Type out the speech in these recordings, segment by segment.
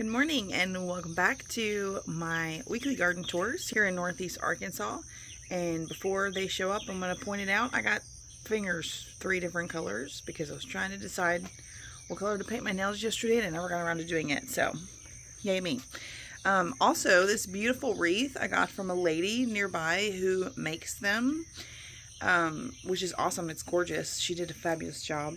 Good morning and welcome back to my weekly garden tours here in Northeast Arkansas. And before they show up, I'm going to point it out. I got fingers 3 different colors because I was trying to decide what color to paint my nails yesterday and I never got around to doing it. So, yay me. Also, this beautiful wreath I got from a lady nearby who makes them, which is awesome. It's gorgeous. She did a fabulous job.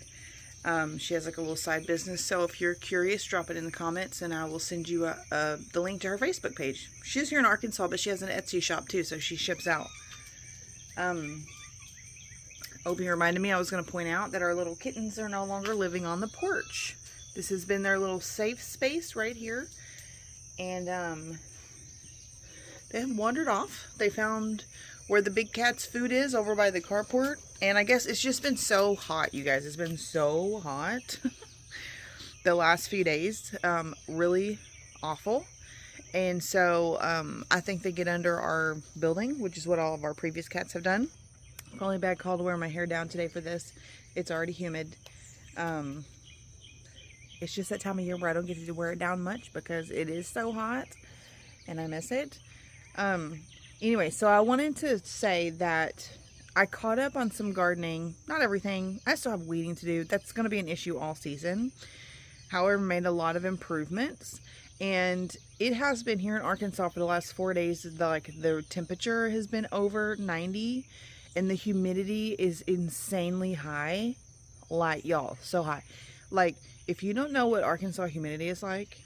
She has like a little side business, so if you're curious, drop it in the comments and I will send you the link to her Facebook page. She's here in Arkansas, but she has an Etsy shop too, so she ships out. Opie reminded me I was going to point out that our little kittens are no longer living on the porch. This has been their little safe space right here, and they have wandered off. They found where the big cat's food is over by the carport. And I guess it's just been so hot, you guys. It's been so hot the last few days. Really awful. And so I think they get under our building, which is what all of our previous cats have done. Probably a bad call to wear my hair down today for this. It's already humid. It's just that time of year where I don't get to wear it down much because it is so hot and I miss it. Anyway, so I wanted to say that I caught up on some gardening. Not everything. I still have weeding to do. That's going to be an issue all season. However, made a lot of improvements. And it has been here in Arkansas for the last 4 days. The temperature has been over 90. And the humidity is insanely high. Like, y'all, so high. Like, if you don't know what Arkansas humidity is like,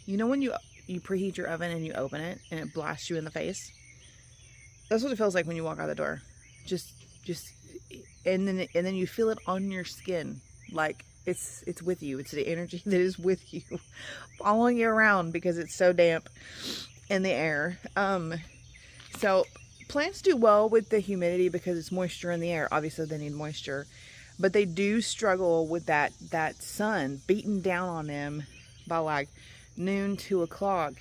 you know when you preheat your oven and you open it and it blasts you in the face? That's what it feels like when you walk out the door. And then you feel it on your skin, like it's with you. It's the energy that is with you, following you around because it's so damp in the air. So plants do well with the humidity because it's moisture in the air. Obviously, they need moisture, but they do struggle with that sun beating down on them by like noon, 2 o'clock.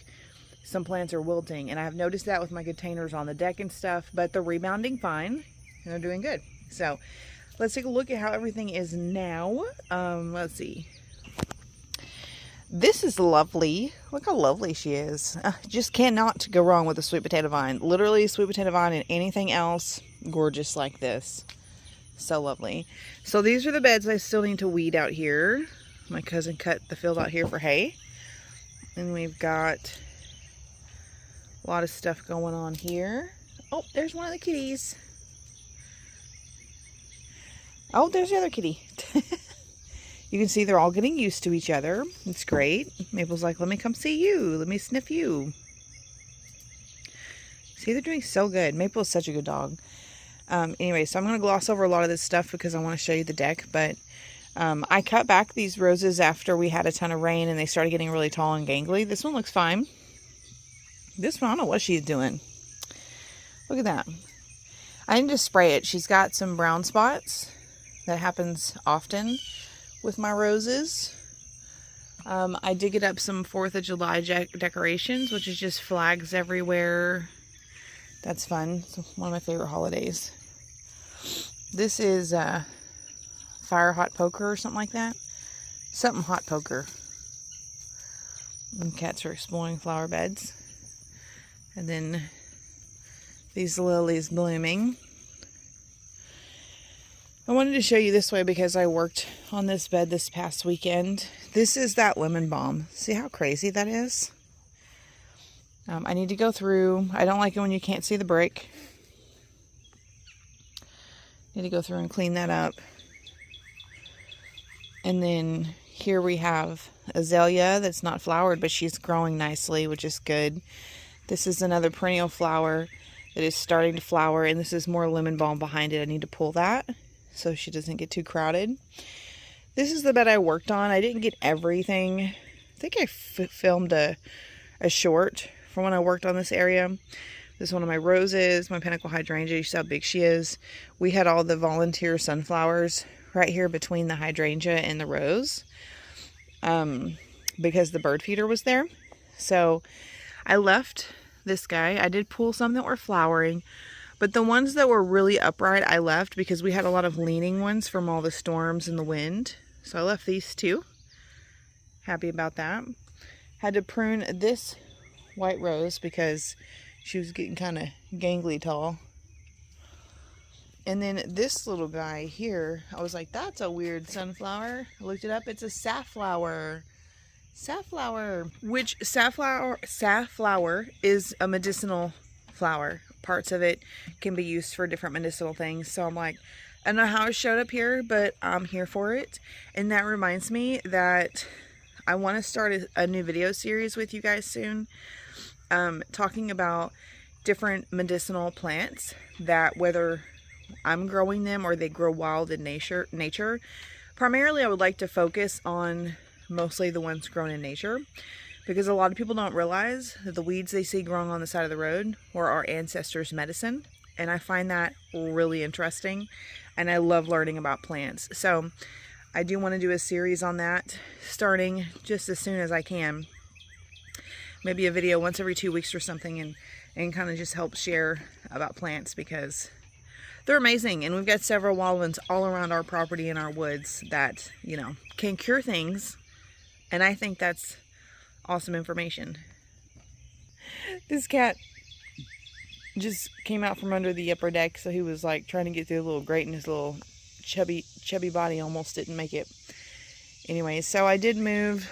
Some plants are wilting, and I've noticed that with my containers on the deck and stuff, but they're rebounding fine, and they're doing good. So, let's take a look at how everything is now. Let's see. This is lovely. Look how lovely she is. Just cannot go wrong with a sweet potato vine. Literally, sweet potato vine and anything else gorgeous like this. So lovely. So, these are the beds I still need to weed out here. My cousin cut the field out here for hay. And we've got a lot of stuff going on here. Oh, there's one of the kitties. Oh, there's the other kitty. You can see they're all getting used to each other. It's great. Maple's like, let me come see you. Let me sniff you. See, they're doing so good. Maple is such a good dog. Anyway, so I'm going to gloss over a lot of this stuff because I want to show you the deck. But I cut back these roses after we had a ton of rain and they started getting really tall and gangly. This one looks fine. This one, I don't know what she's doing. Look at that. I need to spray it. She's got some brown spots. That happens often with my roses. I did get up some 4th of July decorations, which is just flags everywhere. That's fun. It's one of my favorite holidays. This is fire hot poker or something like that. Something hot poker. And cats are exploring flower beds. And then these lilies blooming. I wanted to show you this way because I worked on this bed this past weekend. This is that lemon balm. See how crazy that is? I need to go through. I don't like it when you can't see the brick. Need to go through and clean that up. And then here we have azalea that's not flowered, but she's growing nicely, which is good. This is another perennial flower that is starting to flower, and this is more lemon balm behind it. I need to pull that so she doesn't get too crowded. This is the bed I worked on. I didn't get everything. I think I filmed a short from when I worked on this area. This is one of my roses, my pinnacle hydrangea. You see how big she is. We had all the volunteer sunflowers right here between the hydrangea and the rose because the bird feeder was there. So I left this guy. I did pull some that were flowering, but the ones that were really upright I left because we had a lot of leaning ones from all the storms and the wind. So I left these two. Happy about that. Had to prune this white rose because she was getting kind of gangly tall. And then this little guy here, I was like, that's a weird sunflower. I looked it up. It's a safflower. Safflower. Which safflower is a medicinal flower. Parts of it can be used for different medicinal things. So I'm like, I don't know how it showed up here, but I'm here for it. And that reminds me that I want to start a new video series with you guys soon. Talking about different medicinal plants that, whether I'm growing them or they grow wild in nature. Primarily, I would like to focus on mostly the ones grown in nature, because a lot of people don't realize that the weeds they see growing on the side of the road were our ancestors' medicine. And I find that really interesting, and I love learning about plants. So I do want to do a series on that starting just as soon as I can. Maybe a video once every 2 weeks or something, and kind of just help share about plants, because they're amazing. And we've got several wild ones all around our property in our woods that, you know, can cure things. And I think that's awesome information. This cat just came out from under the upper deck, so he was like trying to get through the little grate, and his little chubby body almost didn't make it. Anyway, so I did move.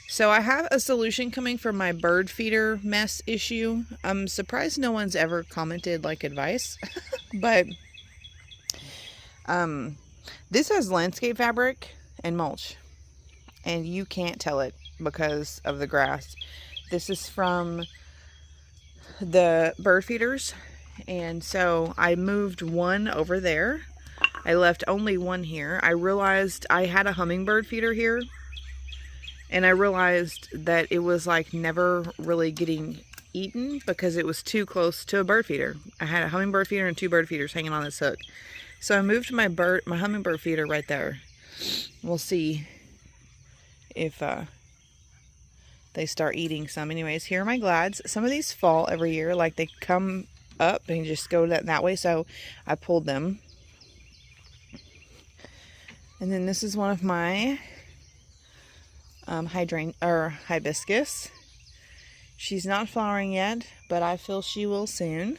So I have a solution coming for my bird feeder mess issue. I'm surprised no one's ever commented like advice, but this has landscape fabric and mulch, and you can't tell it because of the grass. This is from the bird feeders, and so I moved one over there. I left only one here. I realized I had a hummingbird feeder here, and I realized that it was like never really getting eaten because it was too close to a bird feeder. I had a hummingbird feeder and 2 bird feeders hanging on this hook. So I moved my hummingbird feeder right there. We'll see if they start eating some. Anyways, here are my glads. Some of these fall every year, like they come up and just go that way. So I pulled them. And then this is one of my hibiscus. She's not flowering yet, but I feel she will soon.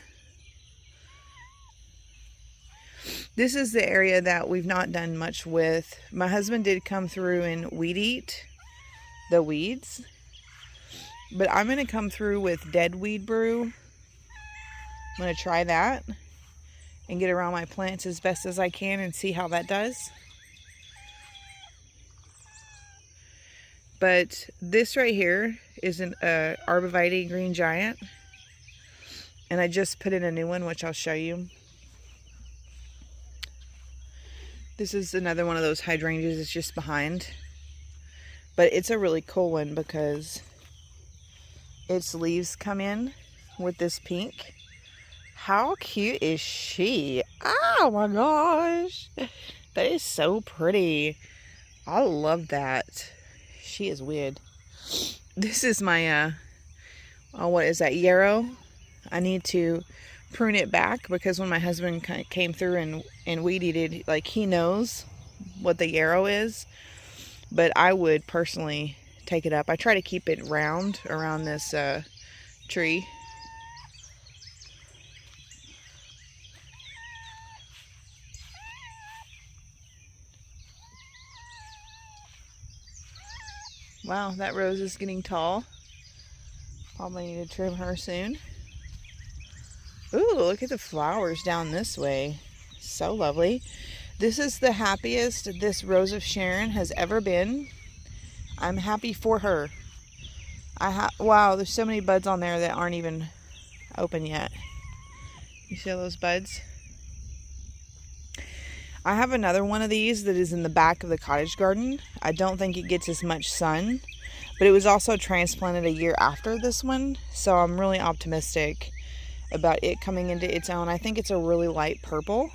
This is the area that we've not done much with. My husband did come through and weed eat the weeds, but I'm going to come through with dead weed brew. I'm going to try that and get around my plants as best as I can and see how that does. But this right here is an arborvitae green giant, and I just put in a new one, which I'll show you. This is another one of those hydrangeas. It's just behind, but it's a really cool one because its leaves come in with this pink. How cute is she? Oh my gosh, that is so pretty. I love that. She is weird. This is my what is that, yarrow? I need to prune it back because when my husband came through and weed eated, like, he knows what the yarrow is, but I would personally take it up. I try to keep it round around this tree. Wow, that rose is getting tall. Probably need to trim her soon. Ooh, look at the flowers down this way. So lovely. This is the happiest this Rose of Sharon has ever been. I'm happy for her. Wow, there's so many buds on there that aren't even open yet. You see all those buds? I have another one of these that is in the back of the cottage garden. I don't think it gets as much sun, but it was also transplanted a year after this one, so I'm really optimistic about it coming into its own. I think it's a really light purple.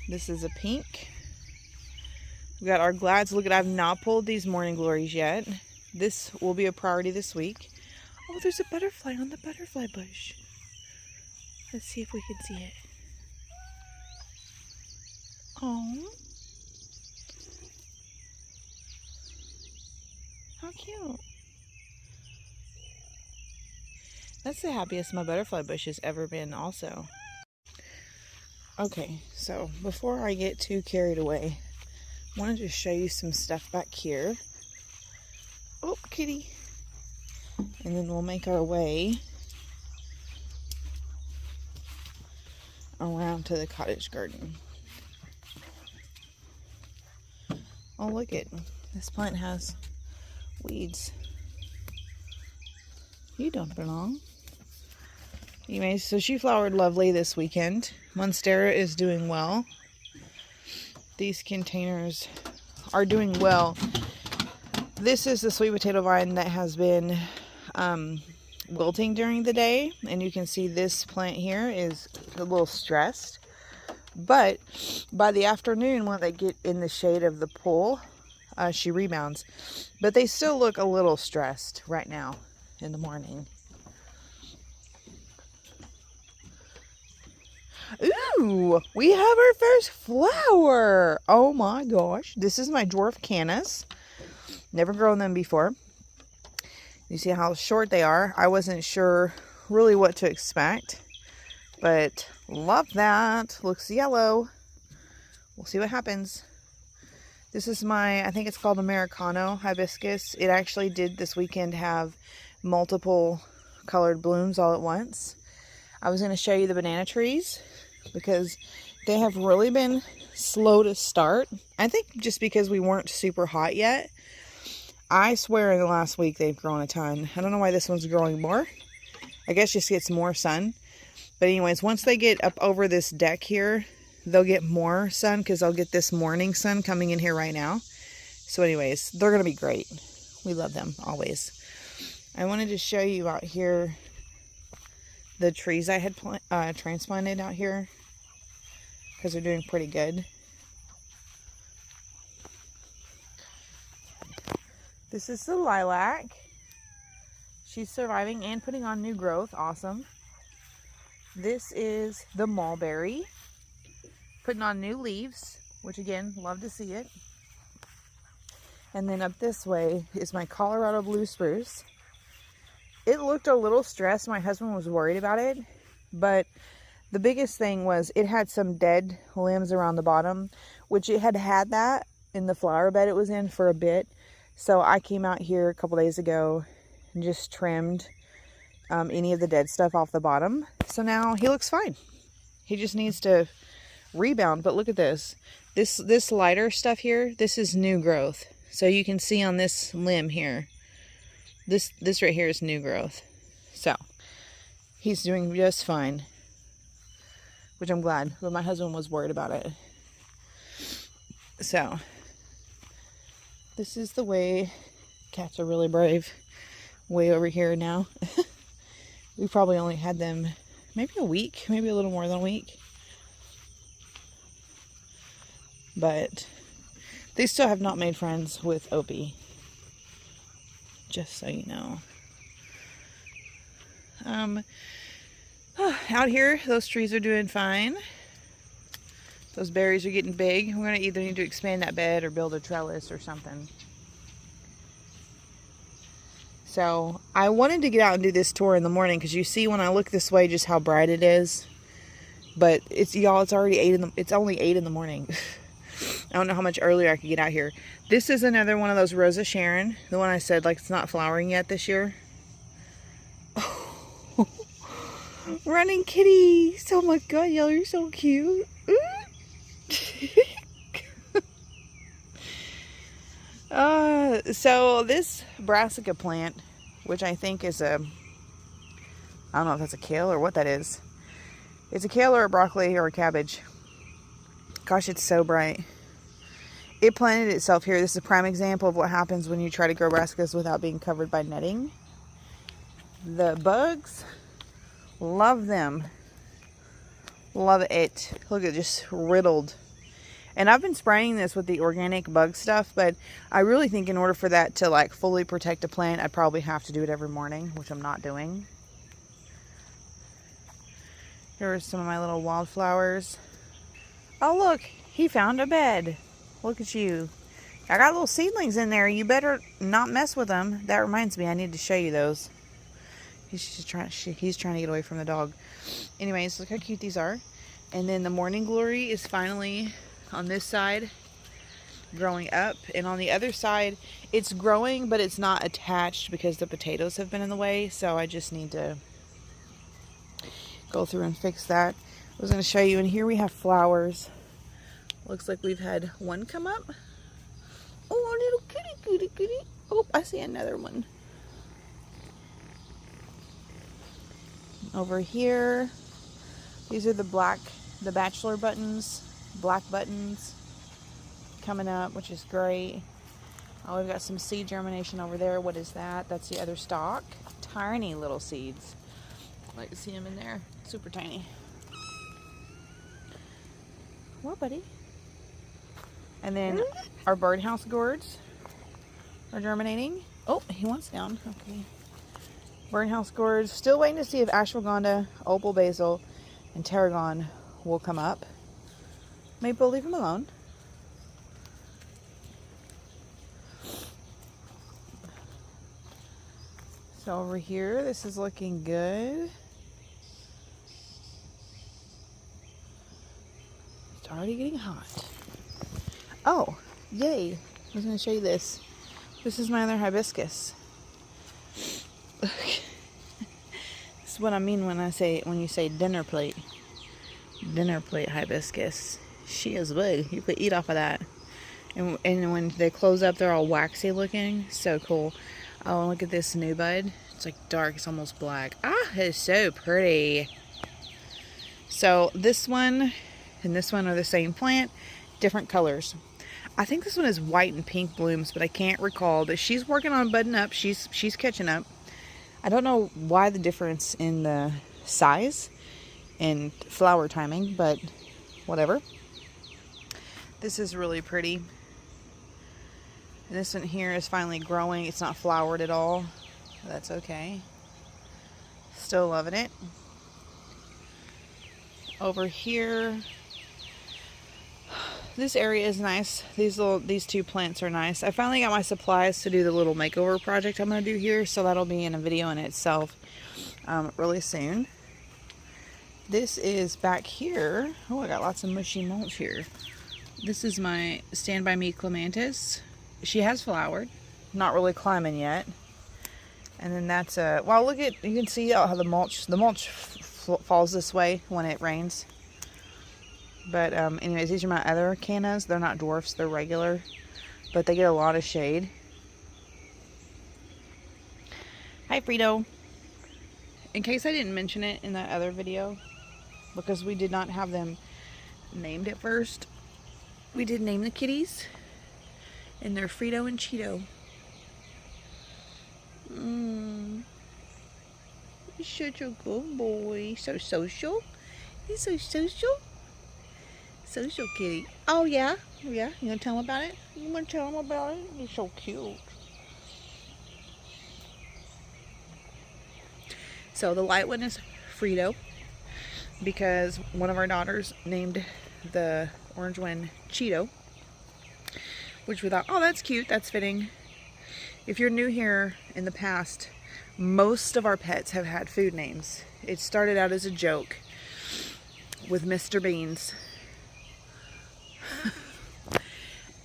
This is a pink. We got our glads. Look at, I've not pulled these morning glories yet. This will be a priority this week. Oh, there's a butterfly on the butterfly bush. Let's see if we can see it. Oh, how how cute. That's the happiest my butterfly bush has ever been also. Okay, so before I get too carried away, I wanted to show you some stuff back here. Oh, kitty. And then we'll make our way around to the cottage garden. Oh, look it. This plant has weeds. You don't belong. Anyways, so she flowered lovely this weekend. Monstera is doing well. These containers are doing well. This is the sweet potato vine that has been wilting during the day. And you can see this plant here is a little stressed. But by the afternoon, when they get in the shade of the pool, she rebounds. But they still look a little stressed right now in the morning. Ooh, we have our first flower. Oh my gosh. This is my dwarf canas. Never grown them before. You see how short they are. I wasn't sure really what to expect, but love that. Looks yellow. We'll see what happens. This is my, I think it's called Americano hibiscus. It actually did this weekend have multiple colored blooms all at once. I was going to show you the banana trees because they have really been slow to start. I think just because we weren't super hot yet. I swear in the last week they've grown a ton. I don't know why this one's growing more. I guess just gets more sun. But anyways, once they get up over this deck here, they'll get more sun because I'll get this morning sun coming in here right now. So anyways, they're going to be great. We love them always. I wanted to show you out here the trees I had transplanted out here because they're doing pretty good. This is the lilac. She's surviving and putting on new growth. Awesome. This is the mulberry, putting on new leaves, which again, love to see it. And then up this way is my Colorado blue spruce. It looked a little stressed. My husband was worried about it, but the biggest thing was it had some dead limbs around the bottom, which it had that in the flower bed it was in for a bit. So I came out here a couple days ago and just trimmed any of the dead stuff off the bottom. So now he looks fine. He just needs to rebound. But look at this. This lighter stuff here, this is new growth. So you can see on this limb here, this right here is new growth. So he's doing just fine, which I'm glad, but my husband was worried about it. So this is the way. Cats are really brave. Way over here now. We probably only had them maybe a week, maybe a little more than a week. But they still have not made friends with Opie. Just so you know. Out here, those trees are doing fine. Those berries are getting big. We're going to either need to expand that bed or build a trellis or something. So I wanted to get out and do this tour in the morning because you see when I look this way just how bright it is. But it's, y'all, it's already it's only 8 in the morning. I don't know how much earlier I could get out here. This is another one of those Rosa Sharon. The one I said like it's not flowering yet this year. Oh, running kitties. Oh my god, y'all are so cute. So this brassica plant, which I think is I don't know if that's a kale or what that is. It's a kale or a broccoli or a cabbage. Gosh, it's so bright. It planted itself here. This is a prime example of what happens when you try to grow brassicas without being covered by netting. The bugs, love them. Love it. Look at it, just riddled. And I've been spraying this with the organic bug stuff, but I really think in order for that to like fully protect a plant, I'd probably have to do it every morning, which I'm not doing. Here are some of my little wildflowers. Oh look, he found a bed. Look at you. I got little seedlings in there. You better not mess with them. That reminds me, I need to show you those. He's trying to get away from the dog. Anyways, look how cute these are. And then the morning glory is finally on this side growing up. And on the other side, it's growing, but it's not attached because the potatoes have been in the way. So I just need to go through and fix that. I was going to show you. And here we have flowers. Looks like we've had one come up. Oh, a little kitty. Oh, I see another one. Over here, these are the bachelor buttons, black buttons coming up, which is great. Oh, we've got some seed germination over there. What is that? That's the other stalk. Tiny little seeds. I can see them in there. Super tiny. What, buddy? And then our birdhouse gourds are germinating. Oh, he wants down. Okay. Birdhouse gourds. Still waiting to see if ashwagandha, opal basil, and tarragon will come up. Maple, leave him alone. So over here, this is looking good. It's already getting hot. Oh, yay. I was going to show you this. This is my other hibiscus. This is what I mean when you say dinner plate. Dinner plate hibiscus. She is big. You could eat off of that. And when they close up, they're all waxy looking. So cool. Oh, look at this new bud. It's like dark. It's almost black. Ah, it's so pretty. So this one and this one are the same plant. Different colors. I think this one is white and pink blooms, but I can't recall. But she's working on budding up. She's catching up. I don't know why the difference in the size and flower timing, but whatever. This is really pretty. And this one here is finally growing. It's not flowered at all. That's okay. Still loving it. Over here, this area is nice. These two plants are nice. I finally got my supplies to do the little makeover project I'm going to do here, so that'll be in a video in itself really soon. This is back here. Oh, I got lots of mushy mulch here. This is my Stand By Me clematis. She has flowered, not really climbing yet. And then that's a, well, look at, you can see how the mulch falls this way when it rains. But anyways, these are my other canas. They're not dwarfs, they're regular, but they get a lot of shade. Hi, Fredo. In case I didn't mention it in that other video, because we did not have them named at first, we did name the kitties, and they're Frito and Cheeto. He's such a good boy. So social. He's so social. Social kitty. Oh, yeah? Yeah? You want to tell him about it? You want to tell him about it? He's so cute. So the light one is Fredo, because one of our daughters named the orange one Cheeto, which we thought, oh, that's cute, that's fitting. If you're new here, in the past, most of our pets have had food names. It started out as a joke with Mr. Beans.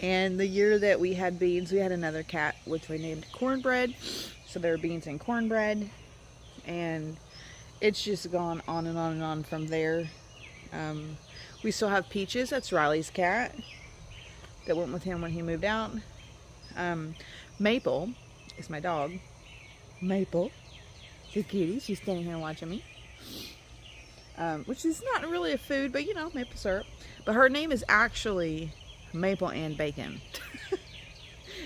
And the year that we had Beans, we had another cat, which we named Cornbread. So there were Beans and Cornbread. And it's just gone on and on and on from there. We still have Peaches. That's Riley's cat that went with him when he moved out. Maple is my dog. Maple, the kitty. She's standing here watching me. Which is not really a food, but you know, maple syrup. But her name is actually Maple and Bacon.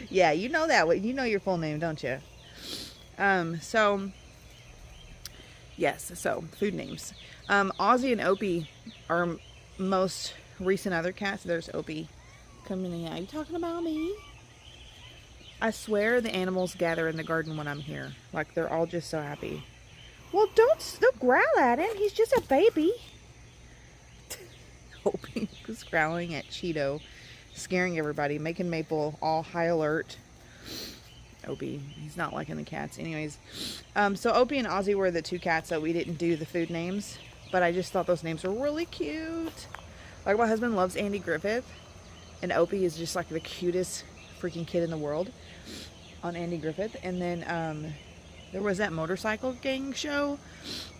Yeah, you know that. You know your full name, don't you? So yes, so food names. Ozzy and Opie are most recent other cats. There's Opie coming in. Are you talking about me? I swear the animals gather in the garden when I'm here. Like, they're all just so happy. Well, don't growl at him. He's just a baby. Opie was growling at Cheeto scaring everybody, making Maple all high alert. Opie, he's not liking the cats. Anyways, so Opie and Ozzy were the 2 cats that we didn't do the food names, but I just thought those names were really cute. Like, my husband loves Andy Griffith, and Opie is just like the cutest freaking kid in the world on Andy Griffith. And then there was that motorcycle gang show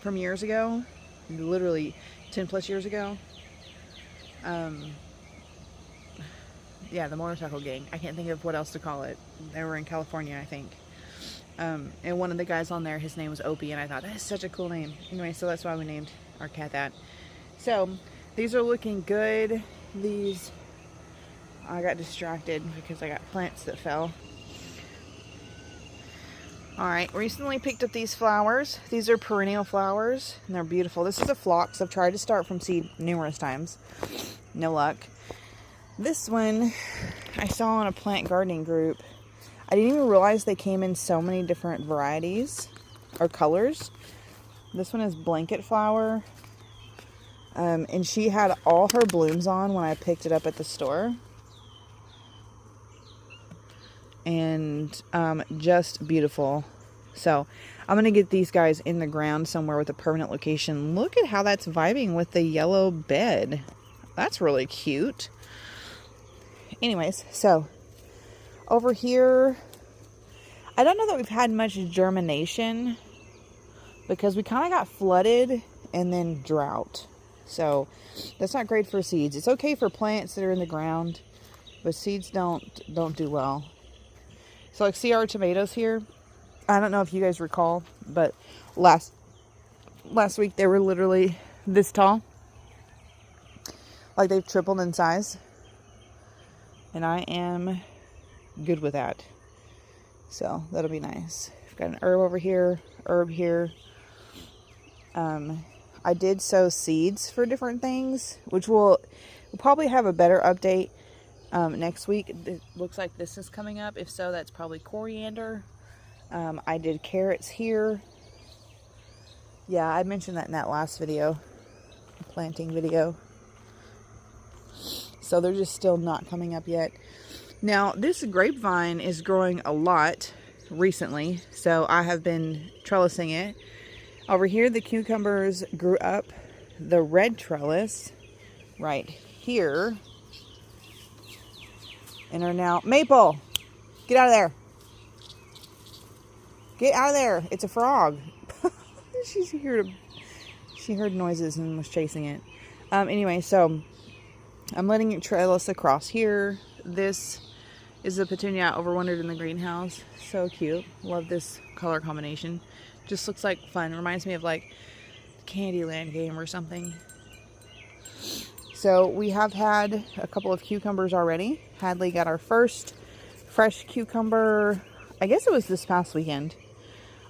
from years ago, literally 10 plus years ago. Yeah, the motorcycle gang. I can't think of what else to call it. They were in California, I think. And one of the guys on there, his name was Opie, and I thought, that is such a cool name. Anyway, so that's why we named our cat that. So, these are looking good. These, I got distracted because I got plants that fell. Alright, recently picked up these flowers. These are perennial flowers, and they're beautiful. This is a phlox. I've tried to start from seed numerous times. No luck. This one I saw on a plant gardening group. I didn't even realize they came in so many different varieties or colors. This one is blanket flower. And she had all her blooms on when I picked it up at the store. And just beautiful. So I'm going to get these guys in the ground somewhere with a permanent location. Look at how that's vibing with the yellow bed. That's really cute. Anyways, so over here, I don't know that we've had much germination because we kind of got flooded and then drought. So that's not great for seeds. It's okay for plants that are in the ground, but seeds don't do well. So like, see our tomatoes here? I don't know if you guys recall, but last week they were literally this tall. Like, they've tripled in size. And I am good with that. So that'll be nice. I've got an herb over here, herb here. I did sow seeds for different things, which we'll probably have a better update next week. It looks like this is coming up. If so, that's probably coriander. I did carrots here. Yeah, I mentioned that in that last video, planting video. So they're just still not coming up yet. Now, this grapevine is growing a lot recently, so I have been trellising it. Over here, the cucumbers grew up the red trellis right here and are now... Maple! Get out of there! Get out of there! It's a frog. She heard noises and was chasing it. Anyway, so I'm letting it trellis across here. This is a petunia I overwintered in the greenhouse. So cute. Love this color combination. Just looks like fun. Reminds me of like Candyland game or something. So we have had a couple of cucumbers already. Hadley got our first fresh cucumber. I guess it was this past weekend.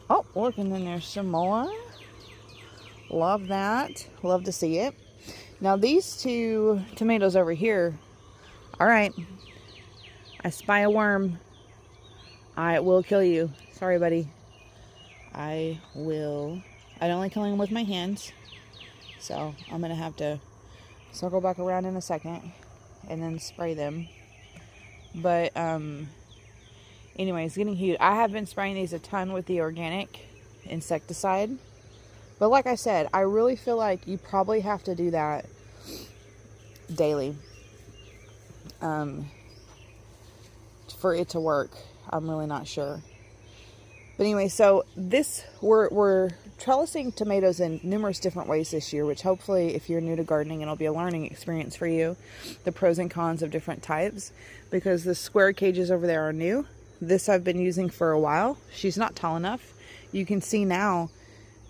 Oh, look, and then there's some more. Love that. Love to see it. Now these 2 tomatoes over here. All right. I spy a worm. I will kill you. Sorry, buddy. I only kill him with my hands. So I'm going to have to circle back around in a second and then spray them. But anyways, getting cute. I have been spraying these a ton with the organic insecticide. But like I said, I really feel like you probably have to do that daily for it to work. I'm really not sure. But anyway, so we're trellising tomatoes in numerous different ways this year, which hopefully if you're new to gardening, it'll be a learning experience for you. The pros and cons of different types, because the square cages over there are new. This I've been using for a while. She's not tall enough. You can see now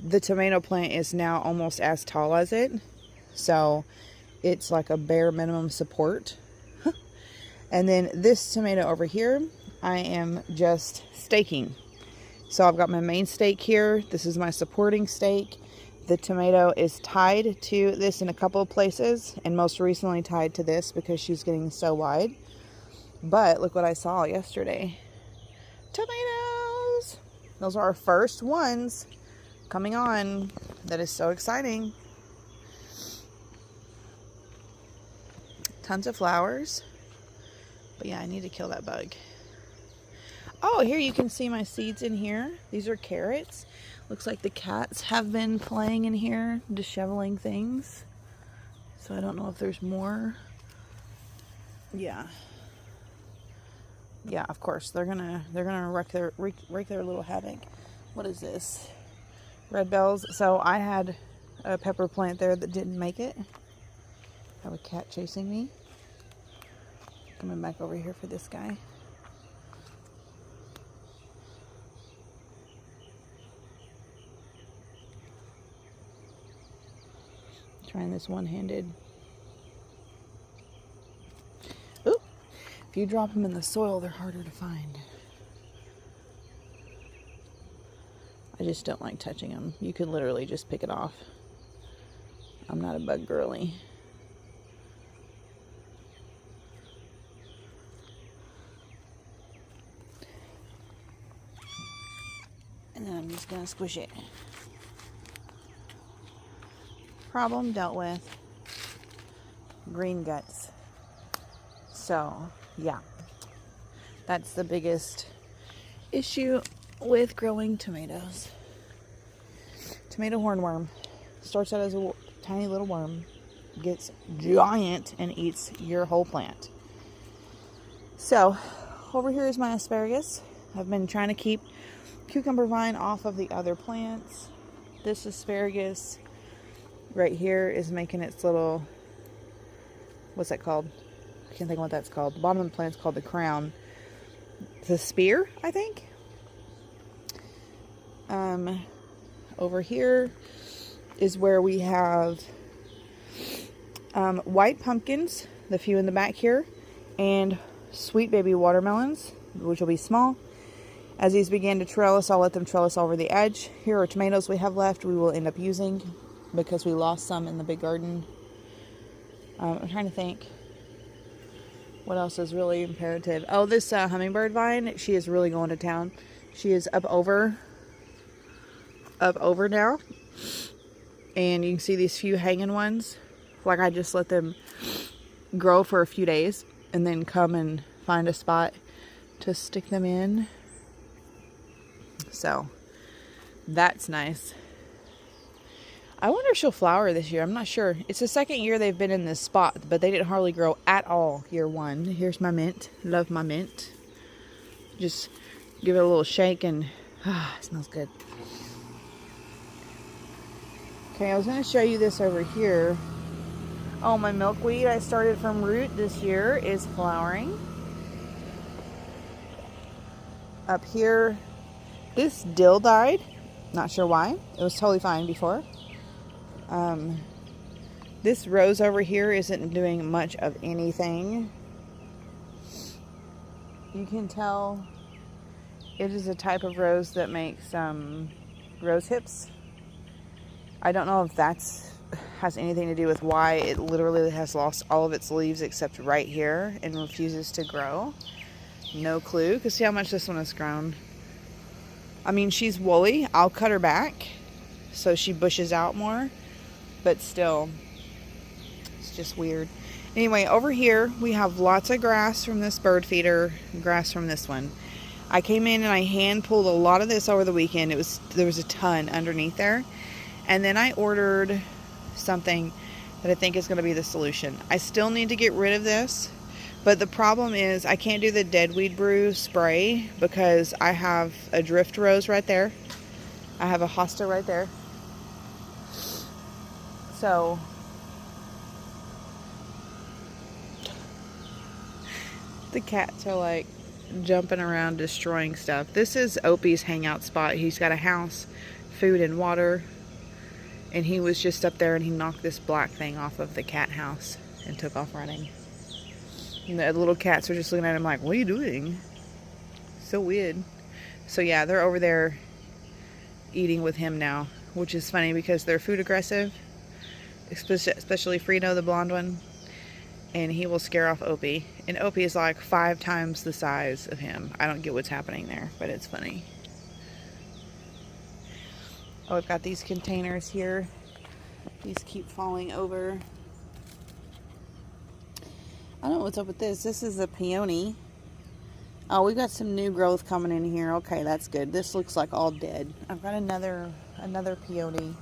the tomato plant is now almost as tall as it. So it's like a bare minimum support. And then this tomato over here, I am just staking. So I've got my main stake here. This is my supporting stake. The tomato is tied to this in a couple of places, and most recently tied to this because she's getting so wide. But look what I saw yesterday. Tomatoes! Those are our first ones coming on. That is so exciting. Tons of flowers. But yeah, I need to kill that bug. Oh, here you can see my seeds in here. These are carrots. Looks like the cats have been playing in here, disheveling things. So I don't know if there's more. Yeah. Yeah, of course. They're gonna wreak their little havoc. What is this? Red bells. So I had a pepper plant there that didn't make it. I have a cat chasing me. Coming back over here for this guy. Trying this one-handed. Ooh! If you drop them in the soil, they're harder to find. I just don't like touching them. You could literally just pick it off. I'm not a bug girly. And then I'm just gonna squish it. Problem dealt with. Green guts. So, yeah. That's the biggest issue with growing tomatoes. Tomato hornworm starts out as a tiny little worm, gets giant and eats your whole plant. So, over here is my asparagus. I've been trying to keep cucumber vine off of the other plants. This asparagus right here is making its little, what's that called? I can't think of what that's called. The bottom of the plant's called the crown. The spear, I think. Over here is where we have white pumpkins, the few in the back here, and sweet baby watermelons, which will be small. As these begin to trellis, I'll let them trellis over the edge. Here are tomatoes we have left we will end up using because we lost some in the big garden. I'm trying to think what else is really imperative. Oh, this hummingbird vine, she is really going to town. She is up over now. And you can see these few hanging ones. Like I just let them grow for a few days and then come and find a spot to stick them in. So that's nice. I wonder if she'll flower this year. I'm not sure. It's the second year they've been in this spot, but they didn't hardly grow at all year one. Here's my mint. Love my mint. Just give it a little shake and it smells good. Okay, I was going to show you this over here. Oh, my milkweed I started from root this year is flowering. Up here, this dill died. Not sure why. It was totally fine before. This rose over here isn't doing much of anything. You can tell it is a type of rose that makes rose hips. I don't know if that's has anything to do with why it literally has lost all of its leaves except right here and refuses to grow. No clue, because see how much this one has grown. I mean, she's woolly. I'll cut her back so she bushes out more, but still, it's just weird. Anyway, over here we have lots of grass from this bird feeder, grass from this one. I came in and I hand pulled a lot of this over the weekend. There was a ton underneath there. And then I ordered something that I think is going to be the solution. I still need to get rid of this, but the problem is I can't do the dead weed brew spray because I have a drift rose right there. I have a hosta right there. So the cats are like jumping around destroying stuff. This is Opie's hangout spot. He's got a house, food and water. And he was just up there and he knocked this black thing off of the cat house and took off running. And the little cats were just looking at him like, what are you doing? So weird. So yeah, they're over there eating with him now, which is funny because they're food aggressive, especially Fredo, the blonde one. And he will scare off Opie. And Opie is like 5 times the size of him. I don't get what's happening there, but it's funny. Oh, I've got these containers here. These keep falling over. I don't know what's up with this. This is a peony. Oh, we got some new growth coming in here. Okay, that's good. This looks like all dead. I've got another peony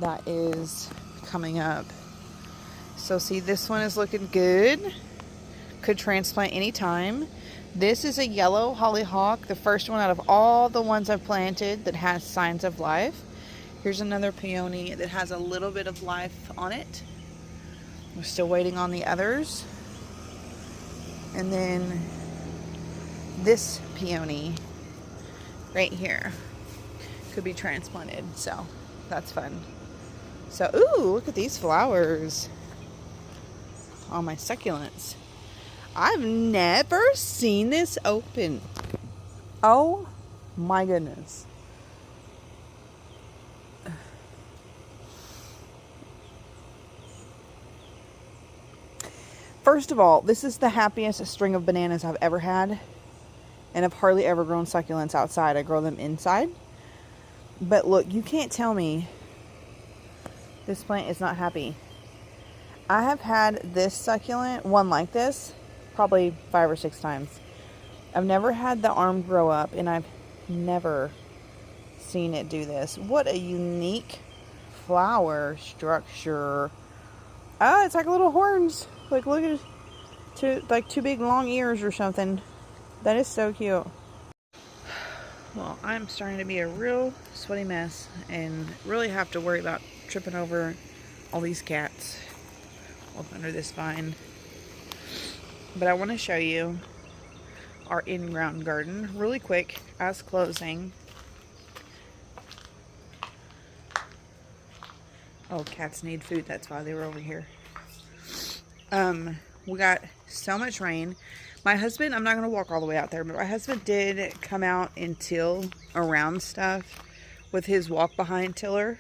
that is coming up. So see, this one is looking good. Could transplant anytime. This is a yellow hollyhock, the first one out of all the ones I've planted that has signs of life. Here's another peony that has a little bit of life on it. We're still waiting on the others. And then this peony right here could be transplanted, so that's fun. So, ooh, look at these flowers on my succulents. I've never seen this open. Oh my goodness. First of all, this is the happiest string of bananas I've ever had. And I've hardly ever grown succulents outside. I grow them inside. But look, you can't tell me this plant is not happy. I have had this succulent, one like this, probably 5 or 6 times. I've never had the arm grow up, and I've never seen it do this. What a unique flower structure. Ah, it's like little horns. Like, look at it. Two big long ears or something. That is so cute. Well, I'm starting to be a real sweaty mess and really have to worry about tripping over all these cats up under this vine. But I want to show you our in-ground garden really quick as closing. Oh, cats need food. That's why they were over here. We got so much rain. My husband, I'm not going to walk all the way out there, but my husband did come out and till around stuff with his walk behind tiller.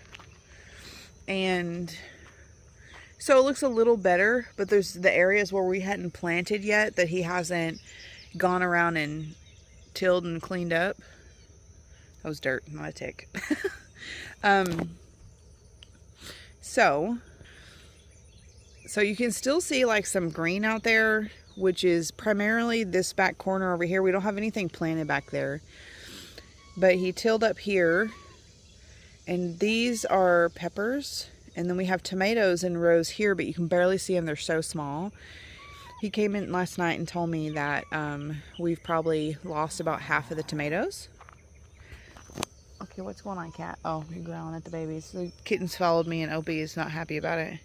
And so it looks a little better, but there's the areas where we hadn't planted yet that he hasn't gone around and tilled and cleaned up. That was dirt, not a tick. So you can still see like some green out there, which is primarily this back corner over here. We don't have anything planted back there. But he tilled up here. And these are peppers. And then we have tomatoes in rows here, but you can barely see them. They're so small. He came in last night and told me that we've probably lost about half of the tomatoes. Okay, what's going on, cat? Oh, you're growling at the babies. The kittens followed me and Opie is not happy about it.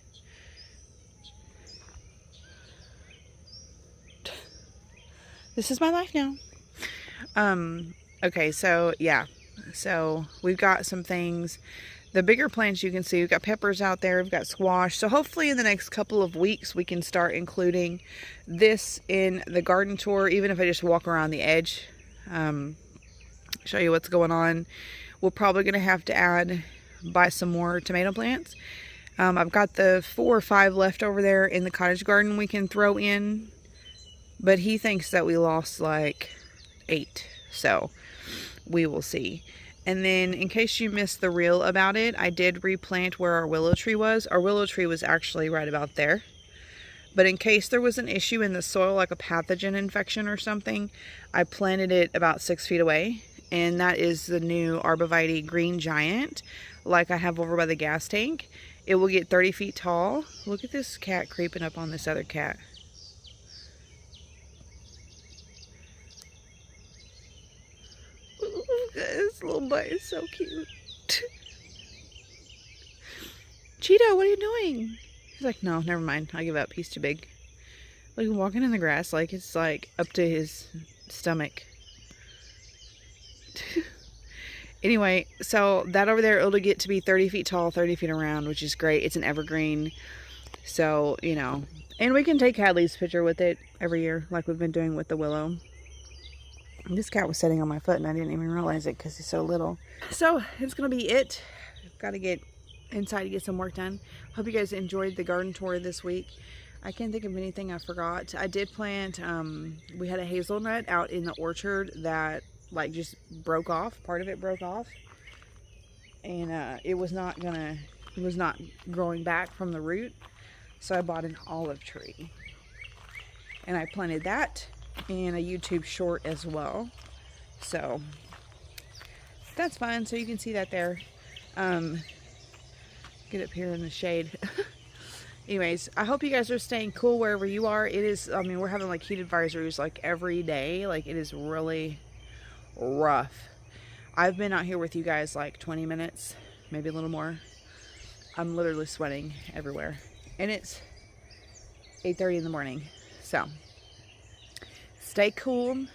This is my life now. Okay, so yeah. So we've got some things. The bigger plants you can see, we've got peppers out there, we've got squash. So hopefully in the next couple of weeks we can start including this in the garden tour, even if I just walk around the edge. Show you what's going on. We're probably going to have to buy some more tomato plants. I've got the 4 or 5 left over there in the cottage garden we can throw in. But he thinks that we lost like 8. So we will see. And then in case you missed the reel about it, I did replant where our willow tree was. Our willow tree was actually right about there. But in case there was an issue in the soil, like a pathogen infection or something, I planted it about 6 feet away. And that is the new arborvitae green giant, like I have over by the gas tank. It will get 30 feet tall. Look at this cat creeping up on this other cat. This little butt is so cute. Cheeto, what are you doing? He's like, no, never mind. I give up. He's too big. Like walking in the grass, like it's like up to his stomach. Anyway, so that over there, it'll get to be 30 feet tall, 30 feet around, which is great. It's an evergreen. So, you know, and we can take Hadley's picture with it every year, like we've been doing with the willow. This cat was sitting on my foot and I didn't even realize it because he's so little. So it's going to be it. I've got to get inside to get some work done. Hope you guys enjoyed the garden tour this week. I can't think of anything I forgot. I did plant, we had a hazelnut out in the orchard that like just broke off. Part of it broke off. And it was not growing back from the root. So I bought an olive tree. And I planted that in a YouTube short as well. So that's fun. So you can see that there. Get up here in the shade. Anyways, I hope you guys are staying cool wherever you are. It is, I mean, we're having like heat advisories like every day. Like it is really rough. I've been out here with you guys like 20 minutes, maybe a little more. I'm literally sweating everywhere. And it's 8:30 in the morning. So stay cool.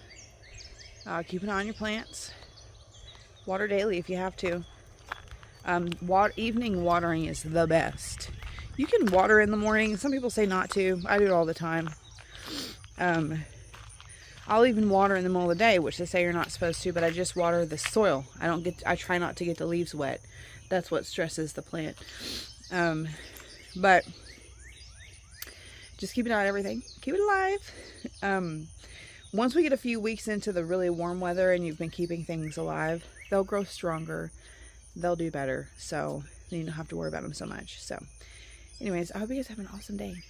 Keep an eye on your plants. Water daily if you have to. Evening watering is the best. You can water in the morning. Some people say not to. I do it all the time. I'll even water in the middle of the day, which they say you're not supposed to, but I just water the soil. I try not to get the leaves wet. That's what stresses the plant. But just keep an eye on everything. Keep it alive. Once we get a few weeks into the really warm weather and you've been keeping things alive, they'll grow stronger. They'll do better. So you don't have to worry about them so much. So anyways, I hope you guys have an awesome day.